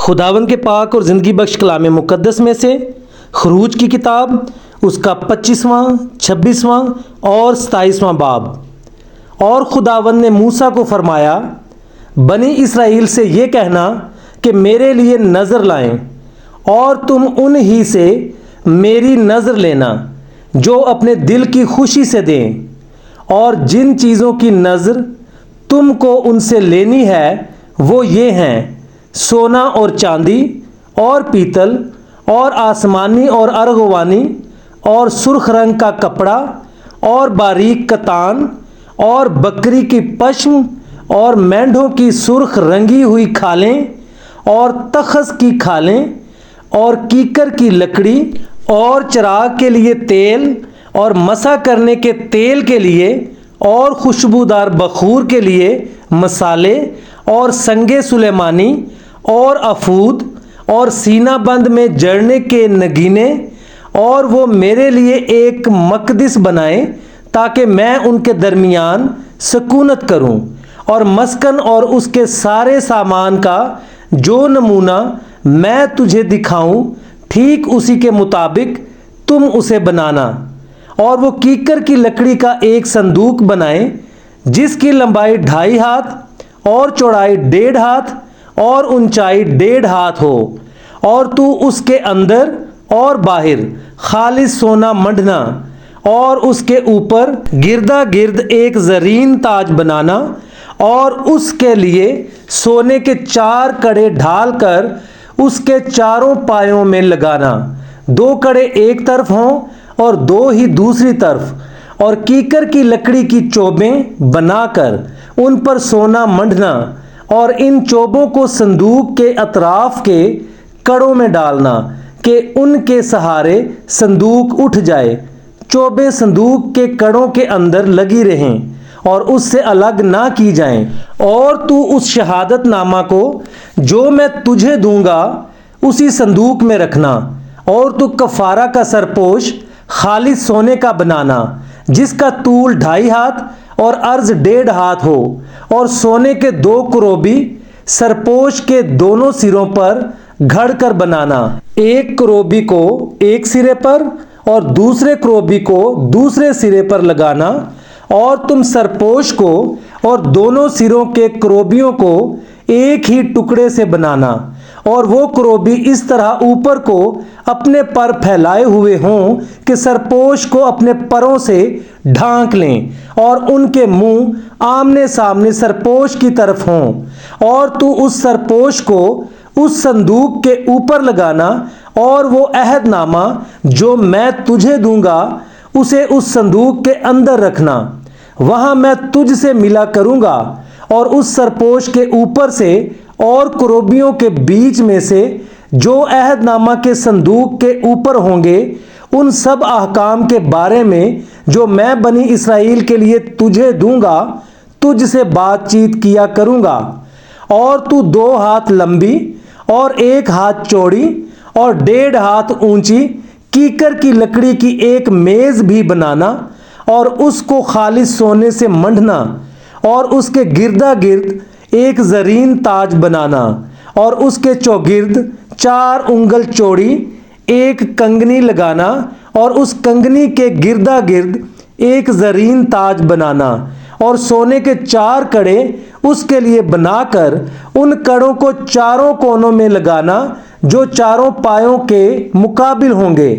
خداوند کے پاک اور زندگی بخش کلام مقدس میں سے خروج کی کتاب اس کا 25واں 26واں اور 27واں باب۔ اور خداوند نے موسیٰ کو فرمایا، بنی اسرائیل سے یہ کہنا کہ میرے لیے نذر لائیں، اور تم ان ہی سے میری نذر لینا جو اپنے دل کی خوشی سے دیں، اور جن چیزوں کی نذر تم کو ان سے لینی ہے وہ یہ ہیں: سونا اور چاندی اور پیتل اور آسمانی اور ارغوانی اور سرخ رنگ کا کپڑا اور باریک کتان اور بکری کی پشم اور مینڈھوں کی سرخ رنگی ہوئی کھالیں اور تخس کی کھالیں اور کیکر کی لکڑی اور چراغ کے لیے تیل اور مسح کرنے کے تیل کے لیے اور خوشبودار بخور کے لیے مسالے اور سنگ سلیمانی اور افود اور سینہ بند میں جڑنے کے نگینے، اور وہ میرے لیے ایک مقدس بنائیں تاکہ میں ان کے درمیان سکونت کروں، اور مسکن اور اس کے سارے سامان کا جو نمونہ میں تجھے دکھاؤں ٹھیک اسی کے مطابق تم اسے بنانا۔ اور وہ کیکر کی لکڑی کا ایک صندوق بنائیں جس کی لمبائی 2.5 ہاتھ اور چوڑائی 1.5 ہاتھ اور اونچائی 1.5 ہاتھ ہو، اور تو اس کے اندر اور باہر خالص سونا منڈنا، اور اس کے اوپر گردا گرد ایک زرین تاج بنانا، اور اس کے لیے سونے کے 4 کڑے ڈھال کر اس کے چاروں پایوں میں لگانا، 2 کڑے ایک طرف ہوں اور 2 ہی دوسری طرف، اور کیکر کی لکڑی کی چوبیں بنا کر ان پر سونا منڈنا، اور ان چوبوں کو صندوق کے اطراف کے کڑوں میں ڈالنا کہ ان کے سہارے صندوق اٹھ جائے، چوبیں صندوق کے کڑوں کے اندر لگی رہیں اور اس سے الگ نہ کی جائیں۔ اور تو اس شہادت نامہ کو جو میں تجھے دوں گا اسی صندوق میں رکھنا، اور تو کفارہ کا سرپوش خالص سونے کا بنانا جس کا طول 2.5 ہاتھ اور عرض 1.5 ہاتھ ہو، اور سونے کے 2 کروبی سرپوش کے دونوں سروں پر گھڑ کر بنانا، ایک کروبی کو ایک سرے پر اور دوسرے کروبی کو دوسرے سرے پر لگانا، اور تم سرپوش کو اور دونوں سروں کے کروبیوں کو ایک ہی ٹکڑے سے بنانا، اور وہ کروبی اس طرح اوپر کو اپنے پر پھیلائے ہوئے ہوں کہ سرپوش کو اپنے پروں سے ڈھانک لیں، اور ان کے منہ آمنے سامنے سرپوش کی طرف ہوں۔ اور تو اس سرپوش کو اس صندوق کے اوپر لگانا، اور وہ عہد نامہ جو میں تجھے دوں گا اسے اس صندوق کے اندر رکھنا، وہاں میں تجھ سے ملا کروں گا، اور اس سرپوش کے اوپر سے اور کروبیوں کے بیچ میں سے جو عہد نامہ کے صندوق کے اوپر ہوں گے ان سب احکام کے بارے میں جو میں بنی اسرائیل کے لیے تجھے دوں گا تجھ سے بات چیت کیا کروں گا۔ اور تو 2 ہاتھ لمبی اور 1 ہاتھ چوڑی اور 1.5 ہاتھ اونچی کیکر کی لکڑی کی ایک میز بھی بنانا، اور اس کو خالص سونے سے منڈنا، اور اس کے گردا گرد ایک زرین تاج بنانا، اور اس کے چوگرد 4 انگل چوڑی ایک کنگنی لگانا، اور اس کنگنی کے گردا گرد ایک زرین تاج بنانا، اور سونے کے 4 کڑے اس کے لیے بنا کر ان کڑوں کو چاروں کونوں میں لگانا جو چاروں پایوں کے مقابل ہوں گے،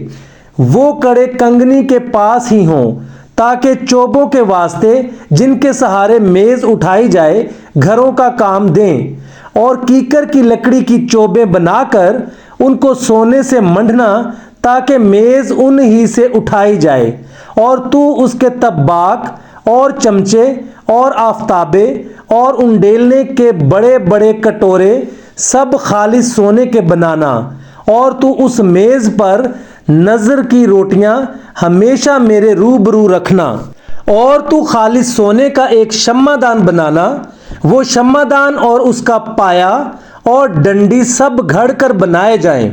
وہ کڑے کنگنی کے پاس ہی ہوں تاکہ چوبوں کے واسطے جن کے سہارے میز اٹھائی جائے گھروں کا کام دیں، اور کیکر کی لکڑی کی چوبیں بنا کر ان کو سونے سے منڈنا تاکہ میز ان ہی سے اٹھائی جائے، اور تو اس کے طباق اور چمچے اور آفتابے اور انڈیلنے کے بڑے بڑے کٹورے سب خالص سونے کے بنانا، اور تو اس میز پر نذر کی روٹیاں ہمیشہ میرے روبرو رکھنا۔ اور تو خالص سونے کا ایک شمع دان بنانا، وہ شمع دان اور اس کا پایا اور ڈنڈی سب گھڑ کر بنائے جائیں،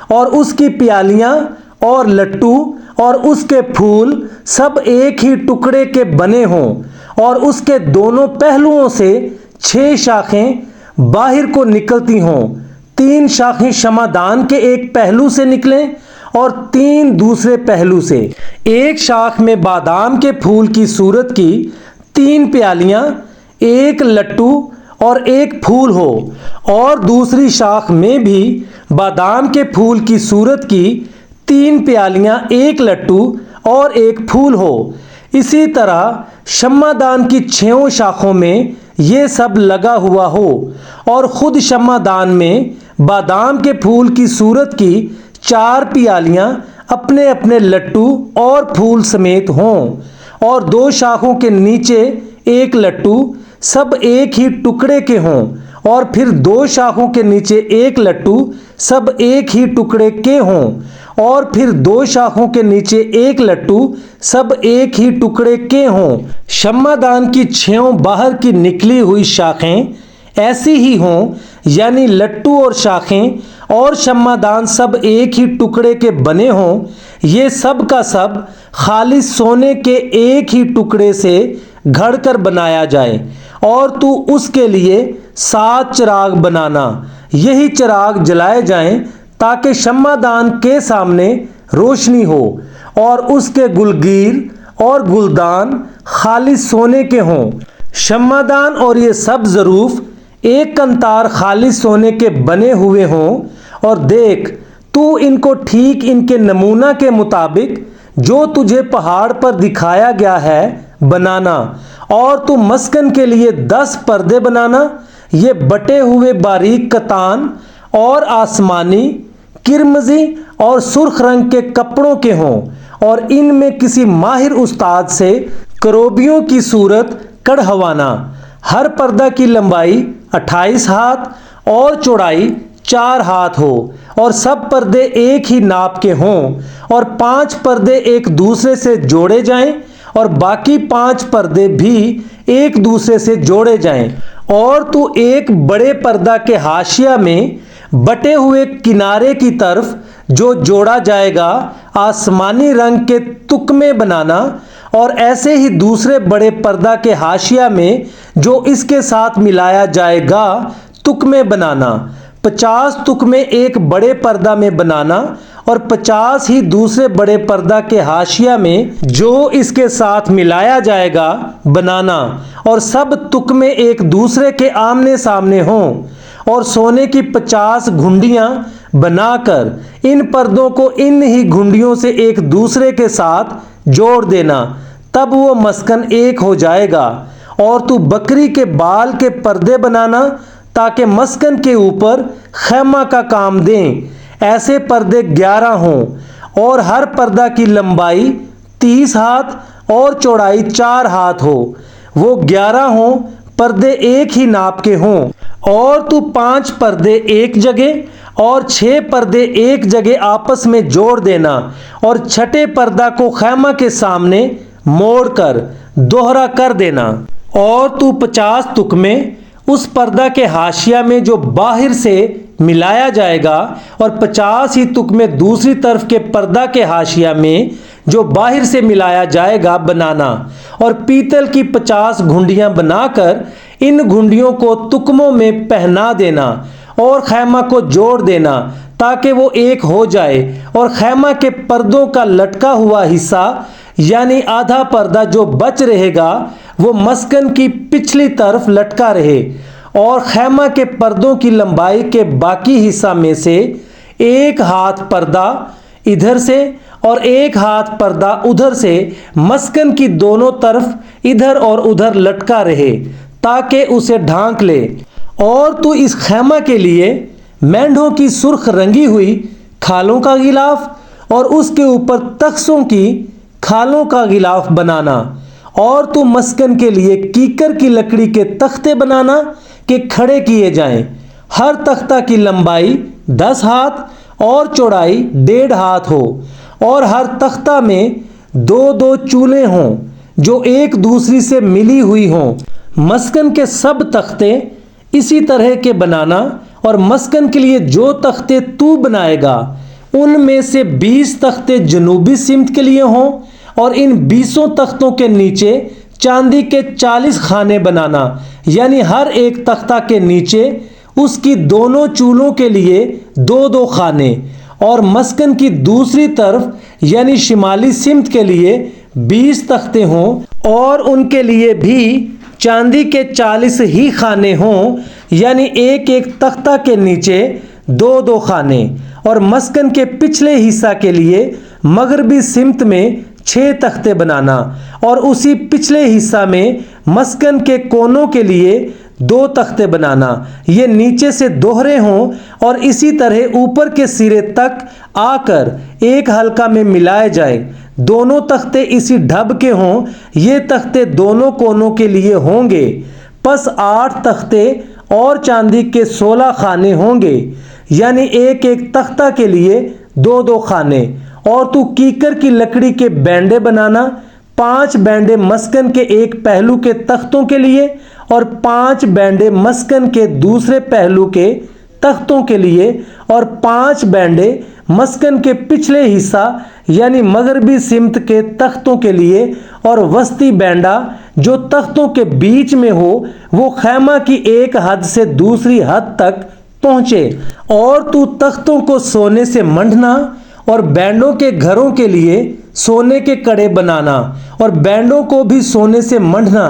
اور اس کی پیالیاں اور لٹو اور اس کے پھول سب ایک ہی ٹکڑے کے بنے ہوں، اور اس کے دونوں پہلوؤں سے 6 شاخیں باہر کو نکلتی ہوں 3 شاخیں شمعدان کے ایک پہلو سے نکلیں اور 3 دوسرے پہلو سے۔ ایک شاخ میں بادام کے پھول کی صورت کی 3 پیالیاں، ایک لٹو اور ایک پھول ہو، اور دوسری شاخ میں بھی بادام کے پھول کی صورت کی 3 پیالیاں، ایک لٹو اور ایک پھول ہو۔ اسی طرح شمعدان کی 6 شاخوں میں یہ سب لگا ہوا ہو، اور خود شمعدان میں بادام کے پھول کی صورت کی 4 پیالیاں اپنے اپنے لٹو اور پھول سمیت ہوں، اور 2 شاخوں کے نیچے ایک لٹو سب ایک ہی ٹکڑے کے ہوں، اور پھر 2 شاخوں کے نیچے ایک لٹو سب ایک ہی ٹکڑے کے ہوں، اور پھر 2 شاخوں کے نیچے ایک لٹو سب ایک ہی ٹکڑے کے ہوں۔ شمعدان کی 6 باہر کی نکلی ہوئی شاخیں ایسی ہی ہوں، یعنی لٹو اور شاخیں اور شمعدان سب ایک ہی ٹکڑے کے بنے ہوں۔ یہ سب کا سب خالص سونے کے ایک ہی ٹکڑے سے گھڑ کر بنایا جائے، اور تو اس کے لیے 7 چراغ بنانا۔ یہی چراغ جلائے جائیں تاکہ شمعدان کے سامنے روشنی ہو، اور اس کے گلگیر اور گلدان خالص سونے کے ہوں۔ شمعدان اور یہ سب ظروف ایک کنتار خالص سونے کے بنے ہوئے ہوں، اور دیکھ تو ان کو ٹھیک ان کے نمونہ کے مطابق جو تجھے پہاڑ پر دکھایا گیا ہے بنانا، اور تو مسکن کے لیے 10 پردے بنانا۔ یہ بٹے ہوئے باریک کتان اور آسمانی، کرمزی اور سرخ رنگ کے کپڑوں کے ہوں، اور ان میں کسی ماہر استاد سے کروبیوں کی صورت کڑھوانا۔ ہر پردہ کی لمبائی 28 ہاتھ اور چوڑائی 4 ہاتھ ہو، اور سب پردے ایک ہی ناپ کے ہوں، اور 5 پردے ایک دوسرے سے جوڑے جائیں، اور باقی 5 پردے بھی ایک دوسرے سے جوڑے جائیں۔ اور تو ایک بڑے پردہ کے حاشیہ میں بٹے ہوئے کنارے کی طرف جو جوڑا جائے گا آسمانی رنگ کے تکمے بنانا، اور ایسے ہی دوسرے بڑے پردہ کے حاشیہ میں جو اس کے ساتھ ملایا جائے گا تکمے بنانا۔ 50 تکمے ایک بڑے پردہ میں بنانا، اور 50 ہی دوسرے بڑے پردہ کے حاشیہ میں جو اس کے ساتھ ملایا جائے گا بنانا، اور سب تکمے ایک دوسرے کے آمنے سامنے ہوں۔ اور سونے کی 50 گھنڈیاں بنا کر ان پردوں کو ان ہی گھنڈیوں سے ایک دوسرے کے ساتھ جوڑ دینا، تب وہ مسکن ایک ہو جائے گا۔ اور تو بکری کے بال کے پردے بنانا تاکہ مسکن کے اوپر خیمہ کا کام دیں۔ ایسے پردے 11 ہوں، اور ہر پردہ کی لمبائی 30 ہاتھ اور چوڑائی 4 ہاتھ ہو۔ وہ 11 ہوں، پردے ایک ہی ناپ کے ہوں۔ اور تو 5 پردے ایک جگہ اور 6 پردے ایک جگہ آپس میں جوڑ دینا، اور چھٹے پردہ کو خیمہ کے سامنے موڑ کر دوہرا کر دینا۔ اور تو 50 تکمے اس پردہ کے حاشیہ میں جو باہر سے ملایا جائے گا، اور 50 ہی تکمے دوسری طرف کے پردہ کے حاشیہ میں جو باہر سے ملایا جائے گا بنانا، اور پیتل کی 50 گھنڈیاں بنا کر ان گھنڈیوں کو تکموں میں پہنا دینا، اور خیمہ کو جوڑ دینا تاکہ وہ ایک ہو جائے۔ اور خیمہ کے پردوں کا لٹکا ہوا حصہ یعنی آدھا پردہ جو بچ رہے گا وہ مسکن کی پچھلی طرف لٹکا رہے، اور خیمہ کے پردوں کی لمبائی کے باقی حصہ میں سے 1 ہاتھ پردہ ادھر سے اور 1 ہاتھ پردہ ادھر سے مسکن کی دونوں طرف ادھر اور ادھر لٹکا رہے تاکہ اسے ڈھانک لے۔ اور تو اس خیمہ کے لیے مینڈھوں کی سرخ رنگی ہوئی کھالوں کا غلاف اور اس کے اوپر تخسوں کی کھالوں کا غلاف بنانا، اور تو مسکن کے لیے کیکر کی لکڑی کے تختے بنانا کہ کھڑے کیے جائیں۔ ہر تختہ کی لمبائی 10 ہاتھ اور چوڑائی 1.5 ہاتھ ہو، اور ہر تختہ میں 2 چولیں ہوں جو ایک دوسری سے ملی ہوئی ہوں۔ مسکن کے سب تختے اسی طرح کے بنانا، اور مسکن کے لیے جو تختے تو بنائے گا ان میں سے 20 تختے جنوبی سمت کے لیے ہوں، اور ان 20 تختوں کے نیچے چاندی کے 40 خانے بنانا، یعنی ہر ایک تختہ کے نیچے اس کی دونوں چولوں کے لیے 2 خانے، اور مسکن کی دوسری طرف یعنی شمالی سمت کے لیے 20 تختے ہوں، اور ان کے لیے بھی چاندی کے 40 ہی خانے ہوں، یعنی ایک ایک تختہ کے نیچے 2 خانے، اور مسکن کے پچھلے حصہ کے لیے مغربی سمت میں 6 تختے بنانا، اور اسی پچھلے حصہ میں مسکن کے کونوں کے لیے 2 تختے بنانا، یہ نیچے سے دوہرے ہوں اور اسی طرح اوپر کے سرے تک آ کر ایک حلقہ میں ملائے جائیں۔ دونوں تختے اسی ڈھب کے ہوں، یہ تختے دونوں کونوں کے لیے ہوں گے۔ پس 8 تختے اور چاندی کے 16 خانے ہوں گے، یعنی ایک ایک تختہ کے لیے 2 خانے، اور تو کیکر کی لکڑی کے بینڈے بنانا، 5 بینڈے مسکن کے ایک پہلو کے تختوں کے لیے اور 5 بینڈے مسکن کے دوسرے پہلو کے تختوں کے لیے، اور 5 بینڈے مسکن کے پچھلے حصہ یعنی مغربی سمت کے تختوں کے لیے، اور وسطی بینڈا جو تختوں کے بیچ میں ہو وہ خیمہ کی ایک حد سے دوسری حد تک پہنچے، اور تو تختوں کو سونے سے منڈنا اور بینڈوں کے گھروں کے لیے سونے کے کڑے بنانا اور بینڈوں کو بھی سونے سے منڈنا،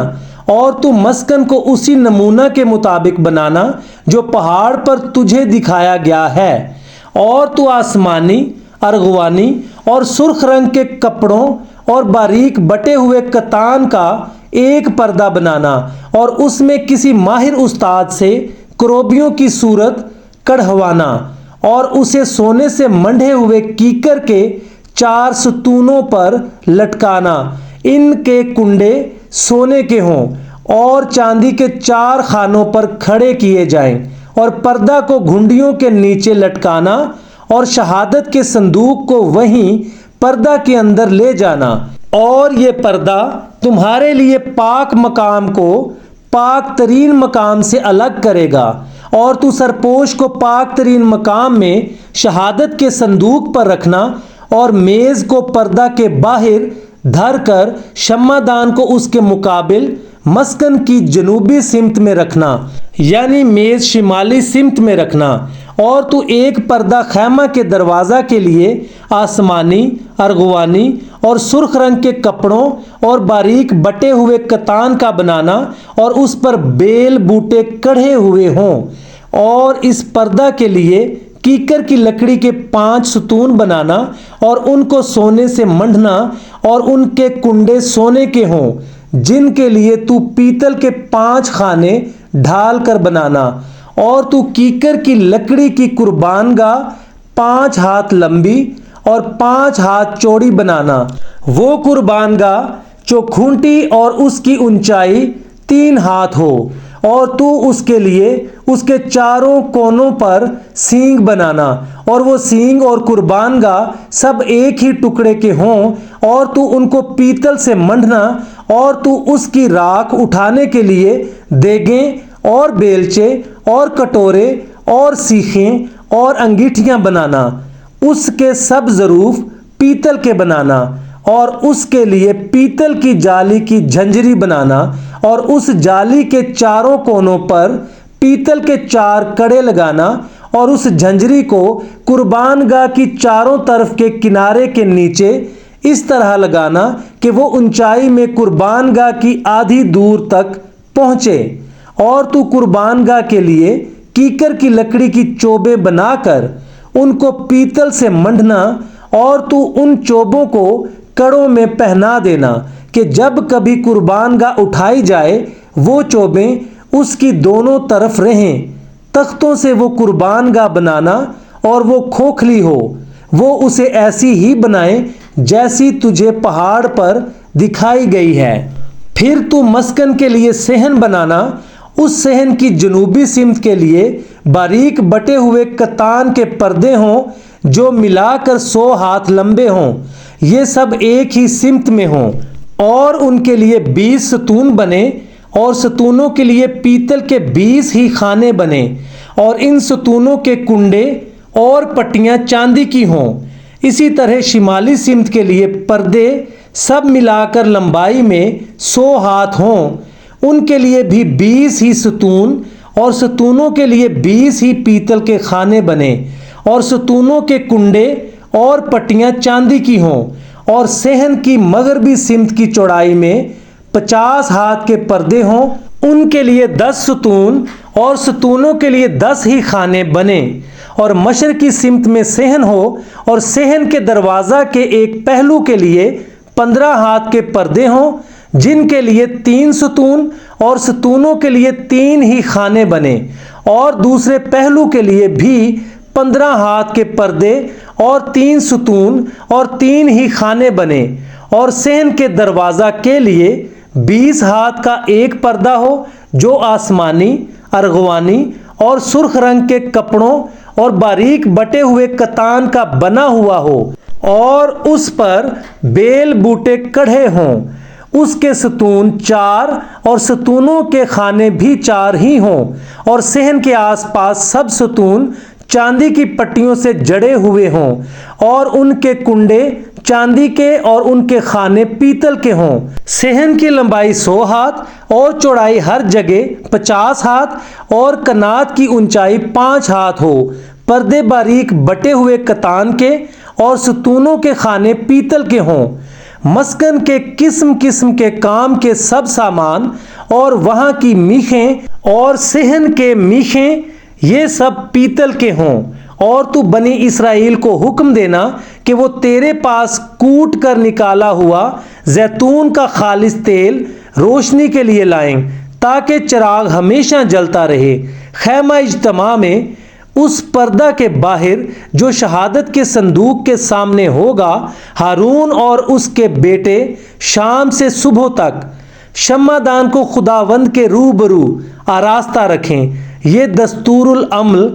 اور تو مسکن کو اسی نمونہ کے مطابق بنانا جو پہاڑ پر تجھے دکھایا گیا ہے، اور تو آسمانی، ارغوانی اور سرخ رنگ کے کپڑوں اور باریک بٹے ہوئے کتان کا ایک پردہ بنانا، اور اس میں کسی ماہر استاد سے کروبیوں کی صورت کڑھوانا، اور اسے سونے سے منڈے ہوئے کیکر کے 4 ستونوں پر لٹکانا، ان کے کنڈے سونے کے ہوں اور چاندی کے 4 خانوں پر کھڑے کیے جائیں، اور پردہ کو گھنڈیوں کے نیچے لٹکانا، اور شہادت کے صندوق کو وہیں پردہ کے اندر لے جانا، اور یہ پردہ تمہارے لیے پاک مقام کو پاک ترین مقام سے الگ کرے گا، اور تو سرپوش کو پاک ترین مقام میں شہادت کے صندوق پر رکھنا، اور میز کو پردہ کے باہر دھر کر شمع دان کو اس کے مقابل مسکن کی جنوبی سمت میں رکھنا، یعنی میز شمالی سمت میں رکھنا، اور تو ایک پردہ خیمہ کے دروازہ کے لیے آسمانی، ارغوانی اور سرخ رنگ کے کپڑوں اور باریک بٹے ہوئے کتان کا بنانا، اور اس پر بیل بوٹے کڑھے ہوئے ہوں، اور اس پردہ کے لیے کیکر کی لکڑی کے 5 ستون بنانا، اور ان کو سونے سے منڈنا، اور ان کے کنڈے سونے کے ہوں، جن کے لیے تو پیتل کے 5 خانے ڈھال کر بنانا، اور تو کیکر کی لکڑی کی قربان گاہ 5 ہاتھ لمبی اور 5 ہاتھ چوڑی بنانا، وہ قربان گاہ چوکھونٹی اور اس کی اونچائی 3 ہاتھ ہو، اور تو اس کے لیے اس کے چاروں کونوں پر سینگ بنانا، اور وہ سینگ اور قربان گاہ سب ایک ہی ٹکڑے کے ہوں، اور تو ان کو پیتل سے منڈنا، اور تو اس کی راکھ اٹھانے کے لیے دیگیں اور بیلچے اور کٹورے اور سیخیں اور انگیٹھیاں بنانا، اس کے سب ظروف پیتل کے بنانا، اور اس کے لیے پیتل کی جالی کی جھنجری بنانا، اور اس جالی کے چاروں کونوں پر پیتل کے 4 کڑے لگانا، اور اس جھنجری کو قربان گاہ کی چاروں طرف کے کنارے کے نیچے اس طرح لگانا کہ وہ اونچائی میں قربان گاہ کی آدھی دور تک پہنچے، اور تو قربان گاہ کے لیے کیکر کی لکڑی کی چوبیں بنا کر ان کو پیتل سے منڈنا، اور تو ان چوبوں کو کڑوں میں پہنا دینا کہ جب کبھی قربان گاہ اٹھائی جائے وہ چوبیں اس کی دونوں طرف رہیں۔ تختوں سے وہ قربان گاہ بنانا، اور وہ کھوکھلی ہو، وہ اسے ایسی ہی بنائیں جیسی تجھے پہاڑ پر دکھائی گئی ہے۔ پھر تو مسکن کے لیے صحن بنانا، اس صحن کی جنوبی سمت کے لیے باریک بٹے ہوئے کتان کے پردے ہوں جو ملا کر 100 ہاتھ لمبے ہوں، یہ سب ایک ہی سمت میں ہوں، اور ان کے لیے 20 ستون بنے، اور ستونوں کے لیے پیتل کے 20 ہی خانے بنے، اور ان ستونوں کے کنڈے اور پٹیاں چاندی کی ہوں۔ اسی طرح شمالی سمت کے لیے پردے سب ملا کر لمبائی میں 100 ہاتھ ہوں، ان کے لیے بھی 20 ہی ستون اور ستونوں کے لیے 20 ہی پیتل کے خانے بنے اور ستونوں کے کنڈے اور پٹیاں چاندی کی ہوں اور صحن کی مغربی سمت کی چوڑائی میں 50 ہاتھ کے پردے ہوں، ان کے لیے 10 ستون اور ستونوں کے لیے 10 ہی خانے بنے اور مشرقی سمت میں صحن ہو اور صحن کے دروازہ کے ایک پہلو کے لیے 15 ہاتھ کے پردے ہوں جن کے لیے 3 ستون اور ستونوں کے لیے 3 ہی خانے بنے اور دوسرے پہلو کے لیے بھی 15 ہاتھ کے پردے اور 3 ستون اور 3 ہی خانے بنے اور صحن کے دروازہ کے لیے 20 ہاتھ کا ایک پردہ ہو جو آسمانی، ارغوانی اور سرخ رنگ کے کپڑوں اور باریک بٹے ہوئے کتان کا بنا ہوا ہو اور اس پر بیل بوٹے کڑھے ہوں، اس کے ستون 4 اور ستونوں کے خانے بھی 4 ہی ہوں اور صحن کے آس پاس سب ستون چاندی کی پٹیوں سے جڑے ہوئے ہوں اور ان کے کنڈے چاندی کے اور ان کے خانے پیتل کے ہوں۔ صحن کی لمبائی 100 ہاتھ اور چوڑائی ہر جگہ 50 ہاتھ اور کنات کی اونچائی 5 ہاتھ ہو، پردے باریک بٹے ہوئے کتان کے اور ستونوں کے خانے پیتل کے ہوں۔ مسکن کے قسم قسم کے کام کے سب سامان اور وہاں کی میخیں اور صحن کے میخیں یہ سب پیتل کے ہوں، اور تو بنی اسرائیل کو حکم دینا کہ وہ تیرے پاس کوٹ کر نکالا ہوا زیتون کا خالص تیل روشنی کے لیے لائیں تاکہ چراغ ہمیشہ جلتا رہے۔ خیمہ اجتماع میں اس پردہ کے باہر جو شہادت کے صندوق کے سامنے ہوگا، ہارون اور اس کے بیٹے شام سے صبح تک شمع دان کو خداوند کے روبرو آراستہ رکھیں۔ یہ دستور العمل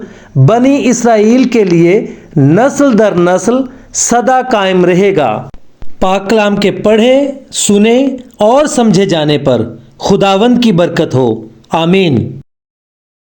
بنی اسرائیل کے لیے نسل در نسل سدا قائم رہے گا۔ پاک کلام کے پڑھے، سنے اور سمجھے جانے پر خداوند کی برکت ہو، آمین۔